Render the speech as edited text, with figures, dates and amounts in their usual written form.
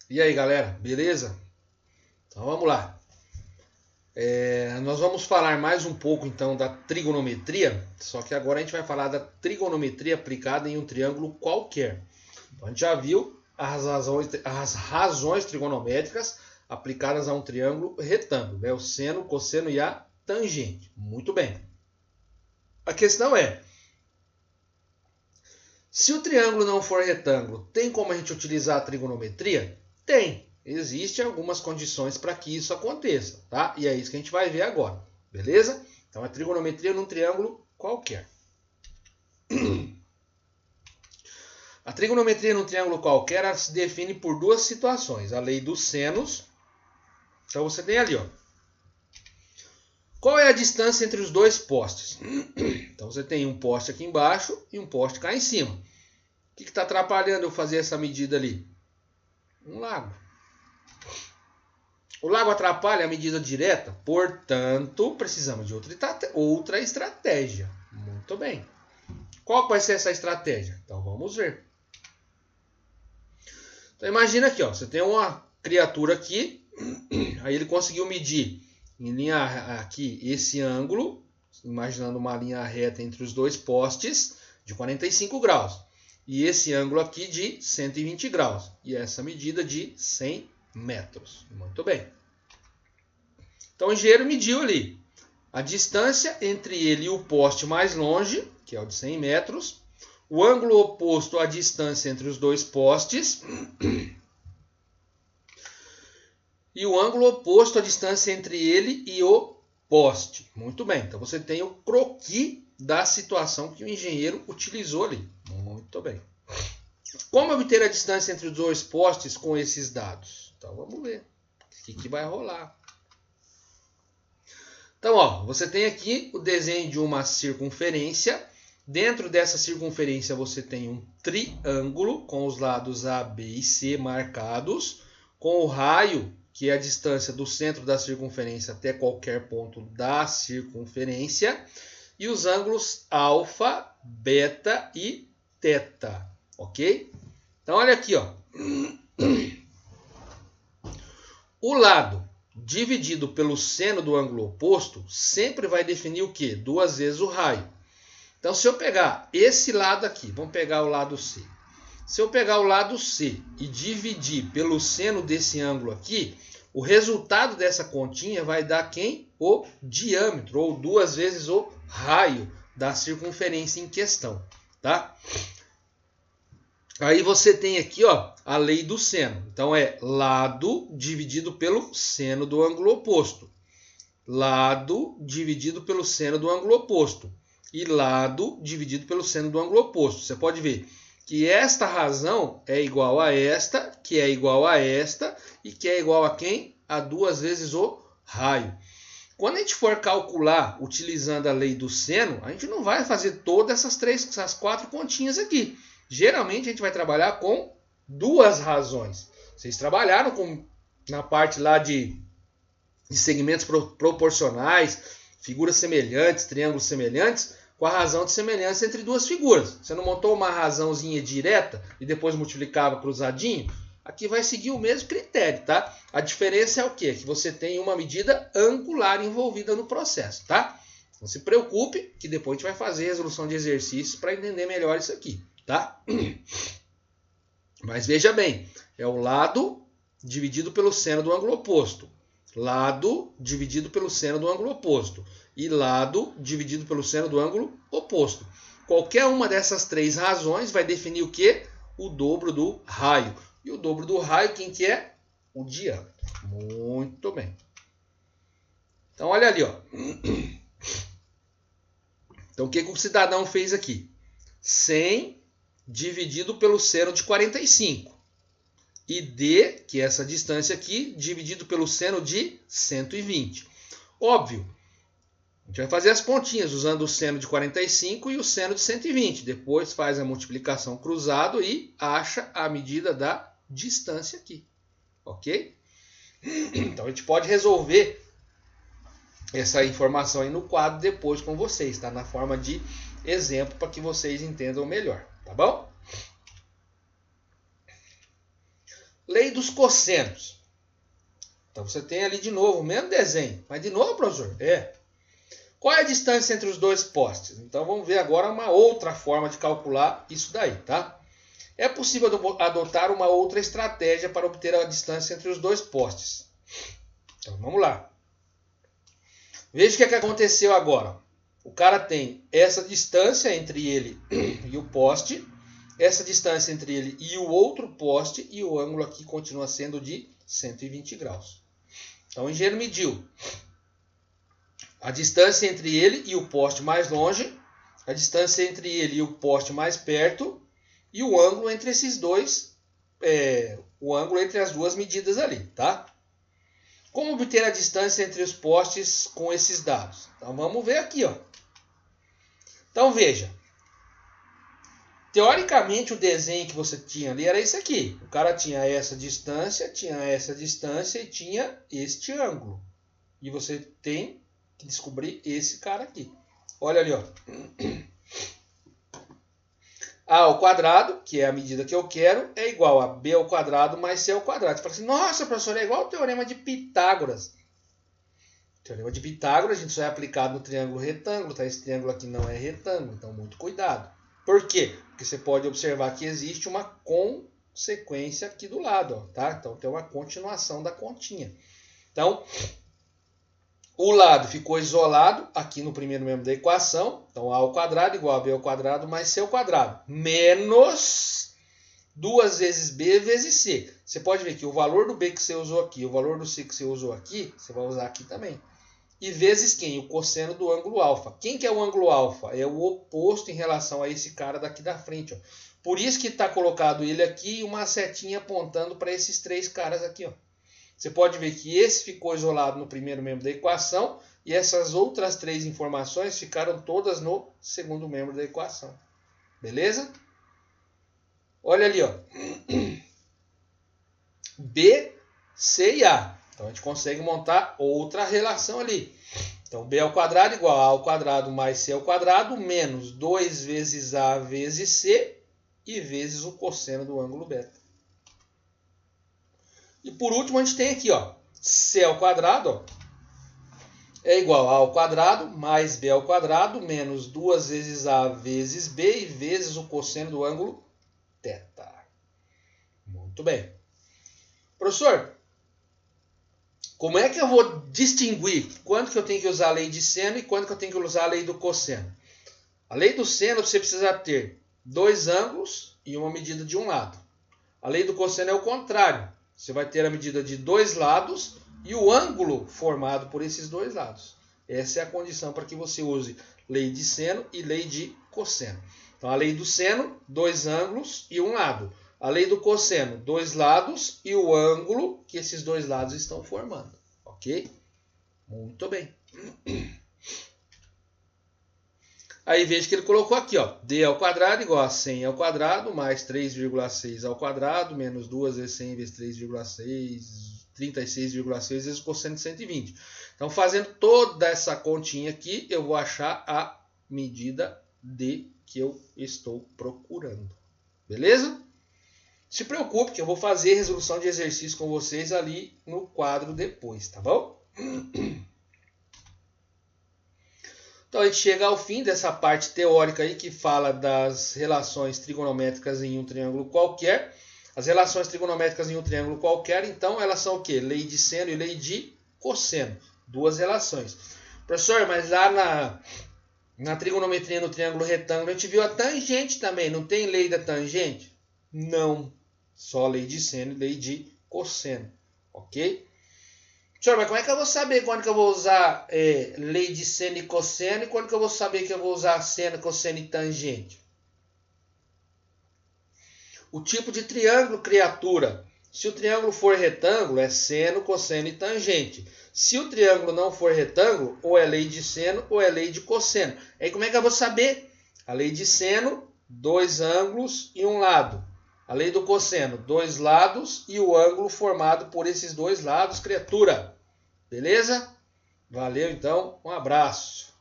E aí, galera, beleza? Então vamos lá. Nós vamos falar mais um pouco então da trigonometria, só que agora a gente vai falar da trigonometria aplicada em um triângulo qualquer. Então a gente já viu as razões trigonométricas aplicadas a um triângulo retângulo, né? O seno, o cosseno e a tangente. Muito bem. A questão é, se o triângulo não for retângulo, tem como a gente utilizar a trigonometria? Tem. Existem algumas condições para que isso aconteça, tá? E é isso que a gente vai ver agora, beleza? Então, a trigonometria num triângulo qualquer. A trigonometria num triângulo qualquer ela se define por duas situações. A lei dos senos. Então, você tem ali, ó. Qual é a distância entre os dois postes? Então, você tem um poste aqui embaixo e um poste cá em cima. O que está atrapalhando eu fazer essa medida ali? Um lago. O lago atrapalha a medida direta, portanto, precisamos de outra estratégia. Muito bem. Qual vai ser essa estratégia? Então vamos ver. Então imagina aqui, ó, você tem uma criatura aqui, aí ele conseguiu medir em linha aqui esse ângulo, imaginando uma linha reta entre os dois postes de 45 graus. E esse ângulo aqui de 120 graus. E essa medida de 100 metros. Muito bem. Então o engenheiro mediu ali a distância entre ele e o poste mais longe, que é o de 100 metros, o ângulo oposto à distância entre os dois postes e o ângulo oposto à distância entre ele e o poste. Muito bem, então você tem o croquis da situação que o engenheiro utilizou ali. Muito bem. Como obter a distância entre os dois postes com esses dados? Então vamos ver o que vai rolar. Então, ó, você tem aqui o desenho de uma circunferência. Dentro dessa circunferência você tem um triângulo com os lados A, B e C marcados, com o raio, que é a distância do centro da circunferência até qualquer ponto da circunferência, e os ângulos alfa, beta e teta, ok? Então, olha aqui, ó. O lado dividido pelo seno do ângulo oposto sempre vai definir o quê? 2 vezes o raio. Então, se eu pegar esse lado aqui, vamos pegar o lado C. Se eu pegar o lado C e dividir pelo seno desse ângulo aqui, o resultado dessa continha vai dar quem? O diâmetro, ou 2 vezes o raio da circunferência em questão, tá? Aí você tem aqui, ó, a lei do seno. Então é lado dividido pelo seno do ângulo oposto. Lado dividido pelo seno do ângulo oposto. E lado dividido pelo seno do ângulo oposto. Você pode ver que esta razão é igual a esta, que é igual a esta, e que é igual a quem? A 2 vezes o raio. Quando a gente for calcular utilizando a lei do seno, a gente não vai fazer todas essas 4 continhas aqui. Geralmente a gente vai trabalhar com 2 razões. Vocês trabalharam na parte lá de segmentos proporcionais, figuras semelhantes, triângulos semelhantes, com a razão de semelhança entre 2 figuras. Você não montou uma razãozinha direta e depois multiplicava cruzadinho? Aqui vai seguir o mesmo critério, tá? A diferença é o quê? Que você tem uma medida angular envolvida no processo, tá? Não se preocupe que depois a gente vai fazer resolução de exercícios para entender melhor isso aqui, tá? Mas veja bem, é o lado dividido pelo seno do ângulo oposto. Lado dividido pelo seno do ângulo oposto. E lado dividido pelo seno do ângulo oposto. Qualquer uma dessas 3 razões vai definir o quê? O dobro do raio. E o dobro do raio, quem que é? O diâmetro. Muito bem. Então, olha ali, ó. Então, o que o cidadão fez aqui? 100 dividido pelo seno de 45. E D, que é essa distância aqui, dividido pelo seno de 120. Óbvio, a gente vai fazer as pontinhas usando o seno de 45 e o seno de 120. Depois faz a multiplicação cruzado e acha a medida da distância aqui. Ok? Então a gente pode resolver essa informação aí no quadro depois com vocês, tá? Na forma de exemplo para que vocês entendam melhor, tá bom? Lei dos cossenos. Então você tem ali de novo o mesmo desenho. Mas de novo, professor? Qual é a distância entre os dois postes? Então vamos ver agora uma outra forma de calcular isso daí, tá? É possível adotar uma outra estratégia para obter a distância entre os dois postes. Então vamos lá. Veja o que aconteceu agora. O cara tem essa distância entre ele e o poste, essa distância entre ele e o outro poste, e o ângulo aqui continua sendo de 120 graus. Então o engenheiro mediu a distância entre ele e o poste mais longe, a distância entre ele e o poste mais perto, e o ângulo entre esses dois, o ângulo entre as duas medidas ali, tá? Como obter a distância entre os postes com esses dados? Então vamos ver aqui, ó. Então veja. Teoricamente o desenho que você tinha ali era esse aqui. O cara tinha essa distância e tinha este ângulo. E você tem que descobrir esse cara aqui. Olha ali, ó. A ao quadrado, que é a medida que eu quero, é igual a B ao quadrado mais C ao quadrado. Você fala assim, nossa, professor, é igual ao teorema de Pitágoras. O teorema de Pitágoras a gente só é aplicado no triângulo retângulo, tá? Esse triângulo aqui não é retângulo, então muito cuidado. Por quê? Porque você pode observar que existe uma consequência aqui do lado, ó, tá? Então tem uma continuação da continha. Então, o lado ficou isolado aqui no primeiro membro da equação. Então, A ao quadrado igual a B ao quadrado mais C ao quadrado. Menos 2 vezes B vezes C. Você pode ver que o valor do B que você usou aqui, o valor do C que você usou aqui, você vai usar aqui também. E vezes quem? O cosseno do ângulo alfa. Quem que é o ângulo alfa? É o oposto em relação a esse cara daqui da frente, ó. Por isso que está colocado ele aqui e uma setinha apontando para esses três caras aqui, ó. Você pode ver que esse ficou isolado no primeiro membro da equação e essas outras três informações ficaram todas no segundo membro da equação. Beleza? Olha ali, ó. B, C e A. Então a gente consegue montar outra relação ali. Então B ao quadrado igual a ao quadrado mais C ao quadrado menos 2 vezes A vezes C e vezes o cosseno do ângulo beta. E por último a gente tem aqui, ó, C ao quadrado, ó, é igual a ao quadrado mais B ao quadrado menos 2 vezes A vezes B e vezes o cosseno do ângulo θ. Muito bem. Professor, como é que eu vou distinguir quando que eu tenho que usar a lei de seno e quando que eu tenho que usar a lei do cosseno? A lei do seno você precisa ter dois ângulos e uma medida de um lado. A lei do cosseno é o contrário. Você vai ter a medida de dois lados e o ângulo formado por esses dois lados. Essa é a condição para que você use lei de seno e lei de cosseno. Então, a lei do seno, dois ângulos e um lado. A lei do cosseno, dois lados e o ângulo que esses dois lados estão formando. Ok? Muito bem. Aí veja que ele colocou aqui, ó, D ao quadrado igual a 100 ao quadrado mais 3,6 ao quadrado menos 2 vezes 100 vezes 3,6, 36,6 vezes o cosseno de 120. Então, fazendo toda essa continha aqui, eu vou achar a medida D que eu estou procurando. Beleza? Se preocupe que eu vou fazer resolução de exercício com vocês ali no quadro depois, tá bom? Então a gente chega ao fim dessa parte teórica aí que fala das relações trigonométricas em um triângulo qualquer. As relações trigonométricas em um triângulo qualquer, então, elas são o quê? Lei de seno e lei de cosseno. Duas relações. Professor, mas lá na trigonometria no triângulo retângulo a gente viu a tangente também. Não tem lei da tangente? Não. Só lei de seno e lei de cosseno. Ok? Senhor, mas como é que eu vou saber quando que eu vou usar lei de seno e cosseno e quando que eu vou saber que eu vou usar seno, cosseno e tangente? O tipo de triângulo, criatura. Se o triângulo for retângulo, é seno, cosseno e tangente. Se o triângulo não for retângulo, ou é lei de seno ou é lei de cosseno. Aí como é que eu vou saber? A lei de seno, dois ângulos e um lado. A lei do cosseno, dois lados e o ângulo formado por esses dois lados, criatura. Beleza? Valeu, então. Um abraço.